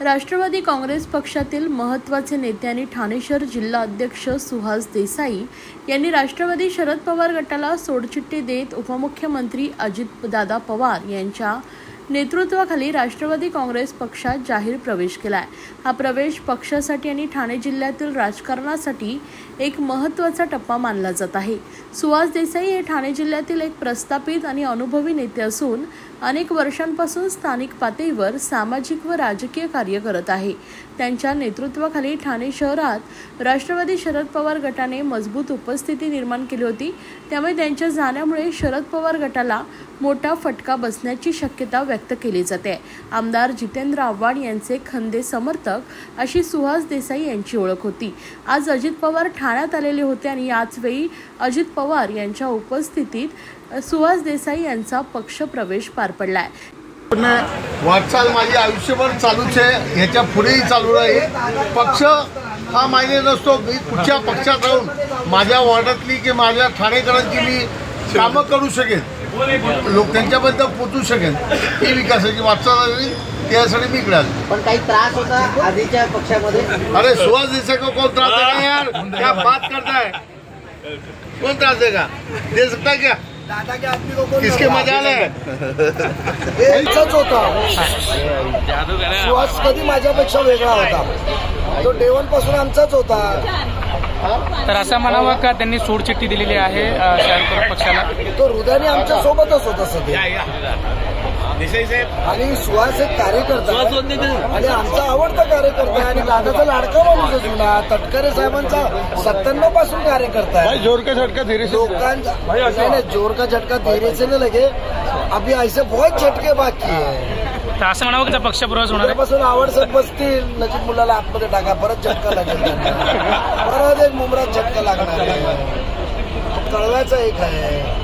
राष्ट्रवादी काँग्रेस पक्षातील महत्त्वाचे नेते आणि ठाणे शहर जिल्हा अध्यक्ष सुहास देसाई यांनी राष्ट्रवादी शरद पवार गटाला सोडचिठ्ठी देत उपमुख्यमंत्री अजितदादा पवार यांच्या नेतृत्वाखाली राष्ट्रवादी काँग्रेस पक्षात जाहीर प्रवेश केलाय। हा प्रवेश पक्षासाठी आणि ठाणे जिल्ह्यातील राजकारणासाठी एक महत्त्वाचा टप्पा मानला जात आहे। सुहास देसाई हे ठाणे जिल्ह्यातील एक प्रस्थापित आणि अनुभवी नेते असून अनेक वर्षांपासून स्थानिक पातळीवर सामाजिक व राजकीय कार्य करत आहे। त्यांच्या नेतृत्वाखाली ठाणे शहरात राष्ट्रवादी शरद पवार गटाने मजबूत उपस्थिती निर्माण केली होती, त्यामुळे त्यांच्या जाण्यामुळे शरद पवार गटाला मोठा फटका बसण्याची शक्यता व्यक्त केली जाते। आमदार जितेंद्र आव्हाड यांचे खंदे समर्थक अशी सुहास देसाई यांची ओळख होती। आज अजित पवार ठाण्यात आलेले होते आणि याच वेळी अजित पवार यांच्या उपस्थितीत सुहास देसाई यांचा पक्ष प्रवेश पार पडलाय। वाटचाल माझी आयुष्यभर चालूच आहे, ह्याच्या पुढेही चालू राहील। पक्ष हा मायने नसतो, मी कुठच्या पक्षात राहून माझ्या वॉर्डातली की माझ्या ठाणेकरांची मी कामं करू शकेन, लोक त्यांच्याबद्दल पोचू शकेन, ही विकासाची वाटचाल झाली, त्यासाठी मी इकडे आलो। पण काही त्रास होता आधीच्या पक्षामध्ये? अरे सुहास देसाई को कोण त्रास देगा यार, क्या बात करता है, कौन त्रास देगा, दे सकता है क्या? दादा के आदमी को कौन किसके मजाल है? यांचाच होता सुहास, कधी माझ्यापेक्षा वेगळा होता, तो डे वन पासून आमचाच होता। तर असं म्हणावं का त्यांनी सोडचिठ्ठी दिलेली आहे शरद पक्षाला? तो हृदयाने आमच्या सोबतच होता सध्या, आणि सुहास एक कार्यकर्ता आणि आमचा आवडता कार्यकर्ता आणि दादाचा लाडका माणूस जुना तटकरे साहेबांचा 97 पासून कार्यकर्ता है। जोर का झटका धीरे से, लोकांचा जोर का झटका धीरे से न लगे, अभी ऐसे बहुत झटके बाकी है। तर असं म्हणावं का पक्ष प्रवेश होणार पासून आवडसर बसतील, नजीक मुलाला आतमध्ये टाका, परत झटका लागेल, परत एक मुंबरात झटका लागणार, कळवायचा एक आहे।